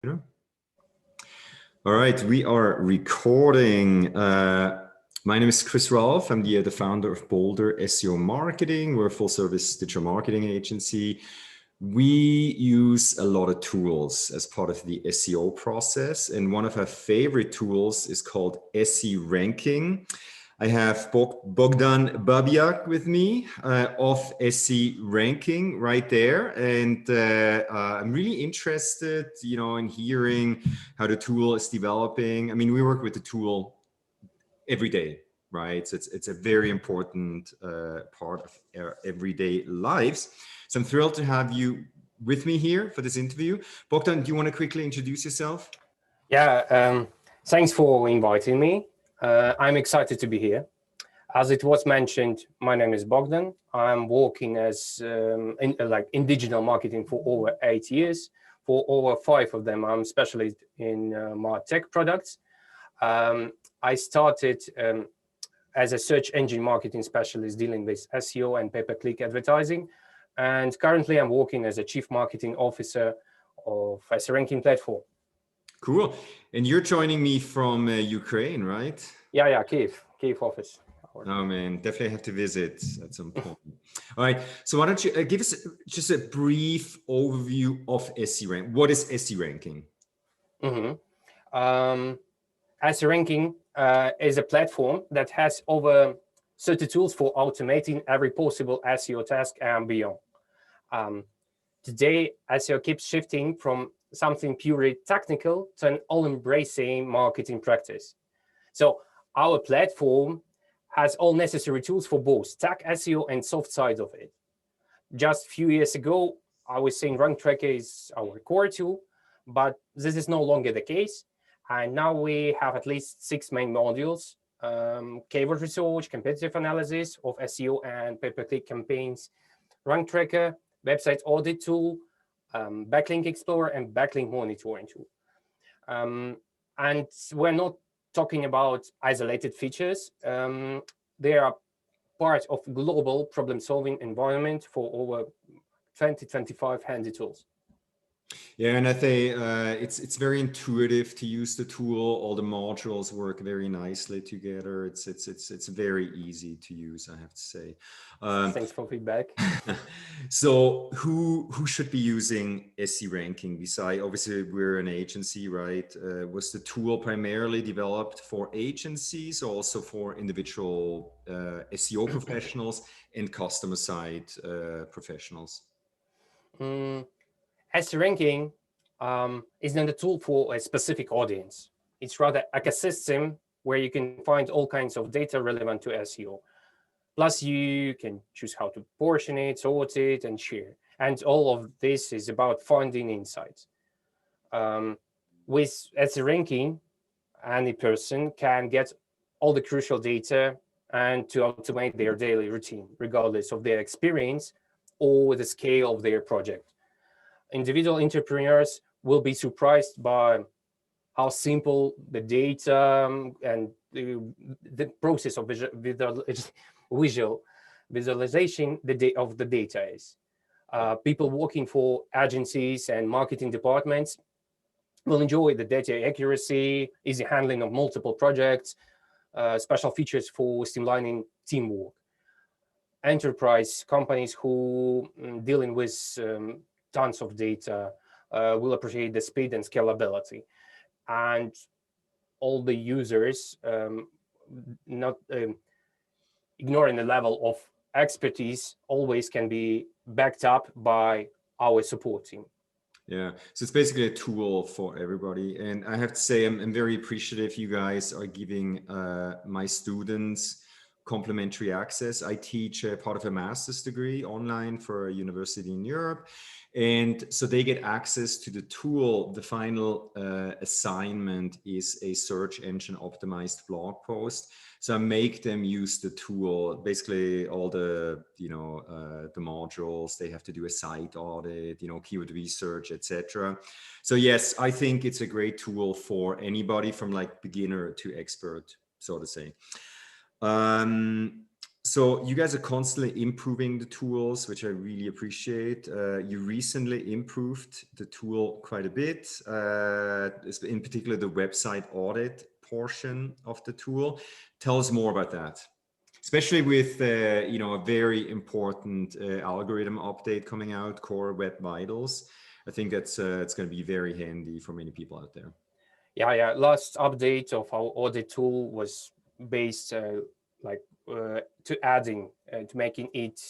All right, we are recording. My name is Chris Rolfe. I'm the founder of Boulder SEO Marketing. We're a full-service digital marketing agency. We use a lot of tools as part of the SEO process, and one of our favorite tools is called SE Ranking. I have Bogdan Babyak with me of SE Ranking right there, and I'm really interested, in hearing how the tool is developing. I mean, we work with the tool every day, right? So it's a very important part of our everyday lives. So I'm thrilled to have you with me here for this interview. Bogdan, do you want to quickly introduce yourself? Yeah, thanks for inviting me. I'm excited to be here. As it was mentioned, my name is Bogdan. I'm working as in digital marketing for over 8 years. For over 5 of them, I'm specialist in my tech products. I started as a search engine marketing specialist dealing with SEO and pay-per-click advertising. And currently I'm working as a chief marketing officer of SE Ranking platform. Cool. And you're joining me from Ukraine, right? Yeah, Kiev office. Oh man, definitely have to visit at some point. All right, so why don't you give us just a brief overview of SE Ranking. What is SE Ranking? SE Ranking is a platform that has over 30 tools for automating every possible SEO task and beyond. Today, SEO keeps shifting from something purely technical to an all-embracing marketing practice. So our platform has all necessary tools for both tech SEO and soft side of it. Just a few years ago, I was saying Rank Tracker is our core tool, but this is no longer the case. And now we have at least 6 main modules: keyword research, competitive analysis of SEO and pay-per-click campaigns, Rank Tracker, website audit tool, backlink explorer, and backlink monitoring tool. And we're not talking about isolated features. They are part of global problem-solving environment for over 20-25 handy tools. Yeah, and I think it's very intuitive to use the tool. All the modules work very nicely together. It's very easy to use, I have to say. Thanks for feedback. So who should be using SE Ranking? Besides, obviously we're an agency, right? Was the tool primarily developed for agencies, or also for individual SEO professionals and customer side professionals? SE Ranking is not a tool for a specific audience. It's rather like a system where you can find all kinds of data relevant to SEO. Plus, you can choose how to portion it, sort it, and share. And all of this is about finding insights. With SE Ranking, any person can get all the crucial data and to automate their daily routine, regardless of their experience or the scale of their project. Individual entrepreneurs will be surprised by how simple the data and the process of visual visualization of the data is. People working for agencies and marketing departments will enjoy the data accuracy, easy handling of multiple projects, special features for streamlining teamwork. Enterprise companies who dealing with tons of data will appreciate the speed and scalability. And all the users, not ignoring the level of expertise, always can be backed up by our support team. Yeah, so it's basically a tool for everybody. And I have to say, I'm very appreciative you guys are giving my students complimentary access. I teach part of a master's degree online for a university in Europe. And so they get access to the tool. The final assignment is a search engine optimized blog post. So I make them use the tool, basically all the, the modules. They have to do a site audit, keyword research, etc. So yes, I think it's a great tool for anybody from like beginner to expert, so to say. So you guys are constantly improving the tools, which I really appreciate. You recently improved the tool quite a bit, in particular the website audit portion of the tool. Tell us more about that, especially with a very important algorithm update coming out, Core Web Vitals. I think that's it's going to be very handy for many people out there. Yeah. Last update of our audit tool was based to making it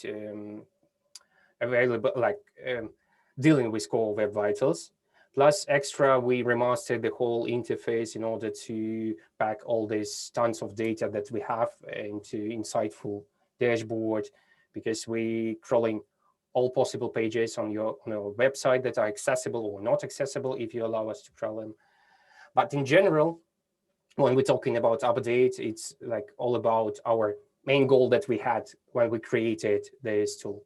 available, dealing with Core Web Vitals. Plus extra, we remastered the whole interface in order to pack all this tons of data that we have into insightful dashboard, because we crawling all possible pages on your website that are accessible or not accessible if you allow us to crawl them. But in general, when we're talking about update, it's like all about our main goal that we had when we created this tool.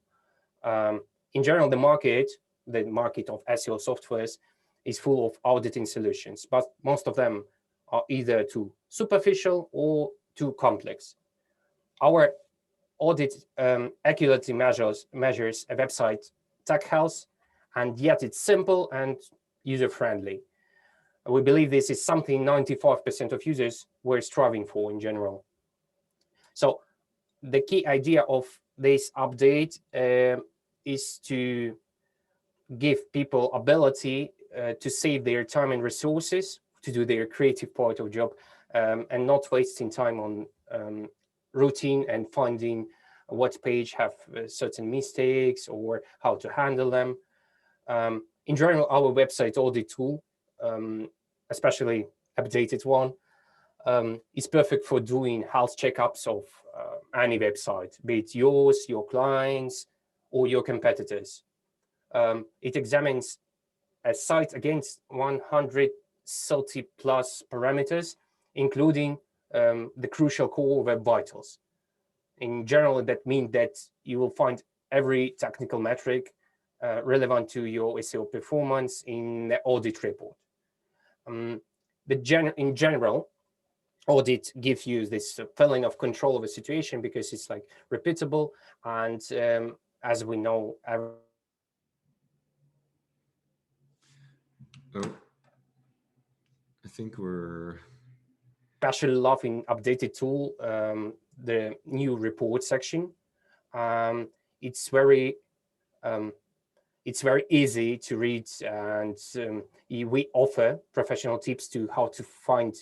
In general, the market of SEO softwares is full of auditing solutions, but most of them are either too superficial or too complex. Our audit accurately measures a website tech health, and yet it's simple and user-friendly. We believe this is something 95% of users were striving for in general. So the key idea of this update is to give people ability to save their time and resources to do their creative part of job, and not wasting time on routine and finding what page have certain mistakes or how to handle them. In general, our website audit tool, especially updated one, is perfect for doing health checkups of any website, be it yours, your clients, or your competitors. It examines a site against 130 plus parameters, including the crucial Core Web Vitals. In general, that means that you will find every technical metric relevant to your SEO performance in the audit report. In general, audit gives you this feeling of control of a situation because it's like repeatable, and as we know, I think we're especially love in updated tool, the new report section. It's very easy to read, and we offer professional tips to how to find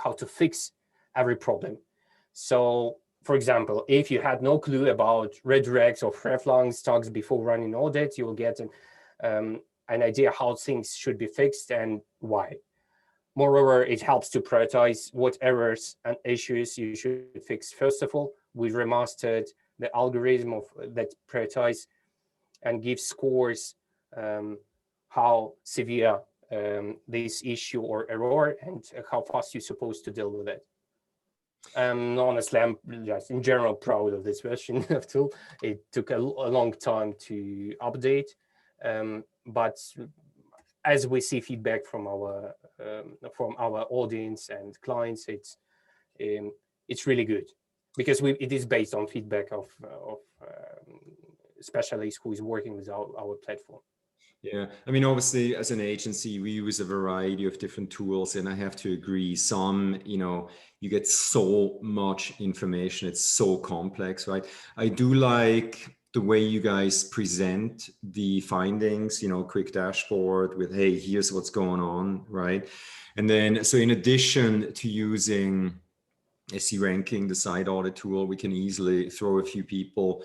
how to fix every problem. So, for example, if you had no clue about redirects or reflangs tags before running audit, you will get an idea how things should be fixed and why. Moreover, it helps to prioritize what errors and issues you should fix. First of all, we remastered the algorithm that prioritize and give scores how severe this issue or error and how fast you're supposed to deal with it. Honestly, I'm just in general proud of this version of tool. It took a long time to update, but as we see feedback from our audience and clients, it's really good, because it is based on feedback of specialists who is working with our platform. Yeah, I mean, obviously, as an agency, we use a variety of different tools, and I have to agree, some, you get so much information, it's so complex, right? I do like the way you guys present the findings, quick dashboard with, hey, here's what's going on, right? And then, so in addition to using SE ranking, the site audit tool, we can easily throw a few people,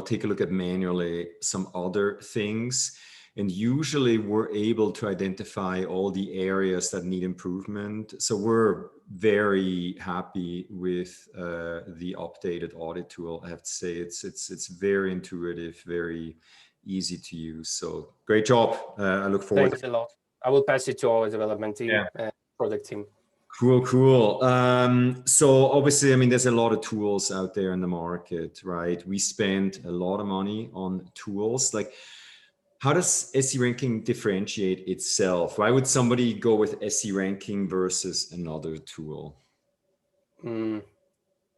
take a look at manually some other things. And usually we're able to identify all the areas that need improvement. So we're very happy with the updated audit tool. I have to say it's very intuitive, very easy to use. So great job. I look forward. Thanks a lot. I will pass it to our development team, product team. Cool. So obviously, I mean, there's a lot of tools out there in the market, right? We spend a lot of money on tools. Like, how does SE ranking differentiate itself? Why would somebody go with SE ranking versus another tool?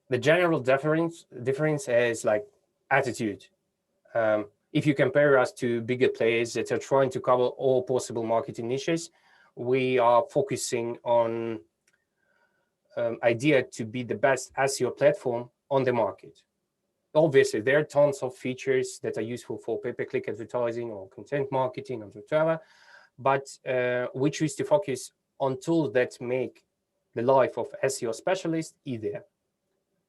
the general difference is like attitude. If you compare us to bigger players that are trying to cover all possible marketing niches, we are focusing on idea to be the best SEO platform on the market. Obviously, there are tons of features that are useful for pay-per-click advertising or content marketing or whatever, but we choose to focus on tools that make the life of SEO specialists easier.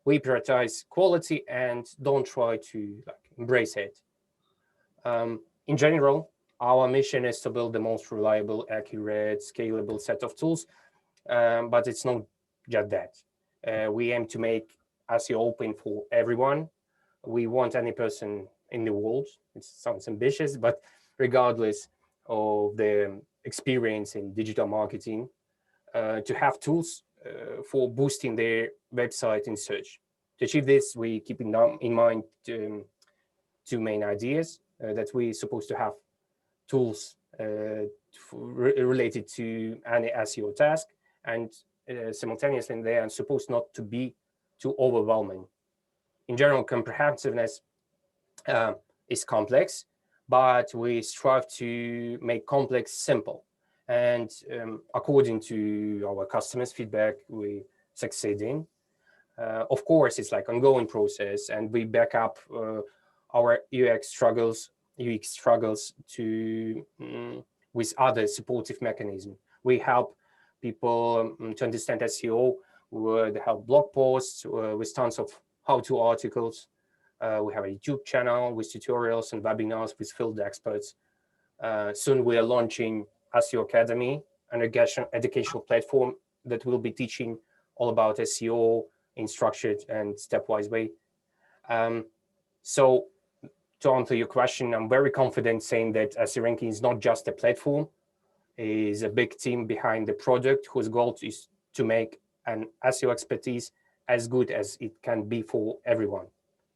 We prioritize quality and don't try to embrace it. In general, our mission is to build the most reliable, accurate, scalable set of tools, but it's not just that. We aim to make SEO open for everyone. We want any person in the world, it sounds ambitious, but regardless of the experience in digital marketing, to have tools for boosting their website in search. To achieve this, we keep in mind two main ideas, that we're supposed to have tools related to any SEO task, and simultaneously they are supposed not to be too overwhelming. In general, comprehensiveness is complex, but we strive to make complex simple. And according to our customers' feedback, we succeed in. Of course, it's like ongoing process, and we back up our UX struggles to with other supportive mechanism. We help people to understand SEO. We help blog posts with tons of how-to articles. We have a YouTube channel with tutorials and webinars with field experts. Soon we are launching SEO Academy, an educational platform that will be teaching all about SEO in structured and stepwise way. So to answer your question, I'm very confident saying that SEO Ranking is not just a platform, it is a big team behind the project whose goal is to make an SEO expertise as good as it can be for everyone.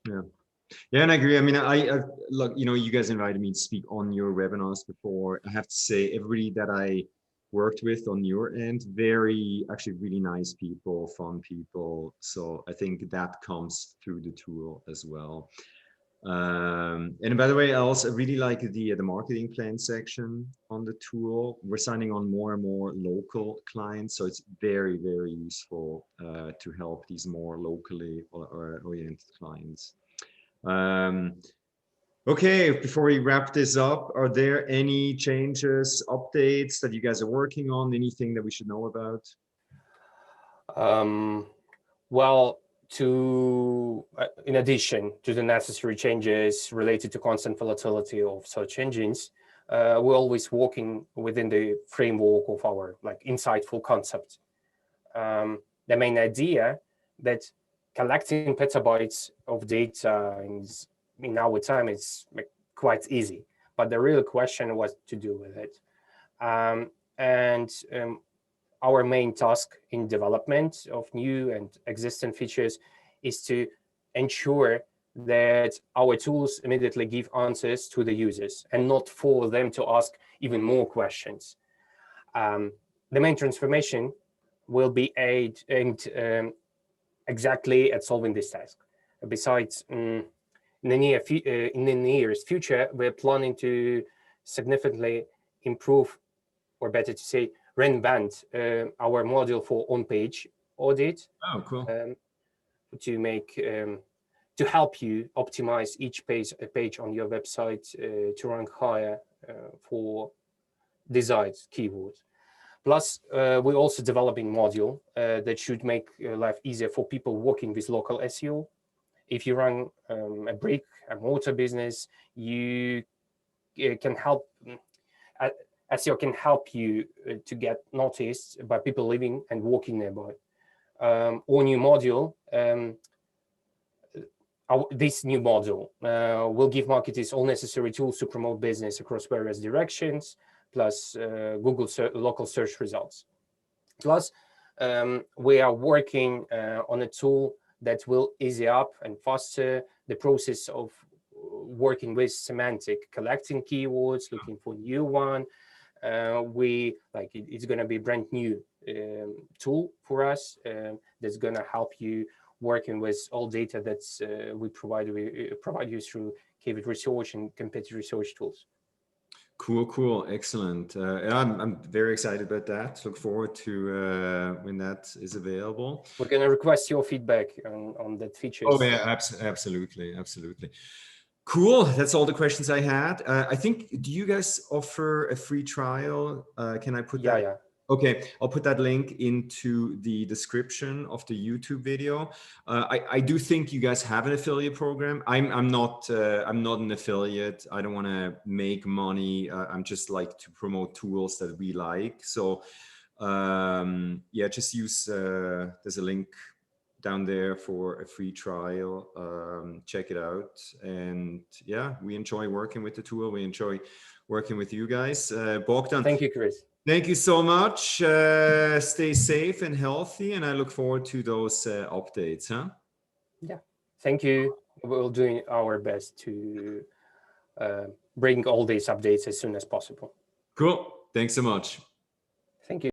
Yeah, and I agree. I mean, I look, you guys invited me to speak on your webinars before. I have to say, everybody that I worked with on your end, actually really nice people, fun people. So I think that comes through the tool as well. And by the way, I also really like the marketing plan section on the tool. We're signing on more and more local clients, so it's very, very useful to help these more locally oriented clients. Okay, before we wrap this up, are there any changes, updates that you guys are working on? Anything that we should know about? Well, in addition to the necessary changes related to constant volatility of search engines, we're always working within the framework of our insightful concept. The main idea that collecting petabytes of data in our time is quite easy, but the real question was to do with it. Our main task in development of new and existing features is to ensure that our tools immediately give answers to the users and not for them to ask even more questions. The main transformation will be aimed exactly at solving this task. Besides, in the nearest future, we're planning to significantly improve, or better to say, reinvent our module for on-page audit. Oh, cool. To help you optimize each page on your website to rank higher for desired keywords. Plus, we're also developing module that should make life easier for people working with local SEO. If you run a brick and mortar business, you can help. SEO can help you to get noticed by people living and working nearby. Our new module, this new module will give marketers all necessary tools to promote business across various directions, plus Google local search results. Plus, we are working on a tool that will ease up and foster the process of working with semantic, collecting keywords, looking for new one. It's going to be a brand new tool for us that's going to help you working with all data that's we provide you through KVIT research and competitive research tools. Cool, excellent. I'm very excited about that. Look forward to when that is available. We're going to request your feedback on that feature. Oh yeah, absolutely. Cool. That's all the questions I had. I think, do you guys offer a free trial? Can I put that? Yeah. Okay, I'll put that link into the description of the YouTube video. I do think you guys have an affiliate program. I'm not an affiliate. I don't want to make money. I'm just like to promote tools that we like. So yeah, just use there's a link down there for a free trial. Check it out. And yeah, we enjoy working with the tool. We enjoy working with you guys. Bogdan. Thank you, Chris. Thank you so much. Stay safe and healthy, and I look forward to those updates. Yeah, thank you. We'll do our best to bring all these updates as soon as possible. Cool. Thanks so much. Thank you.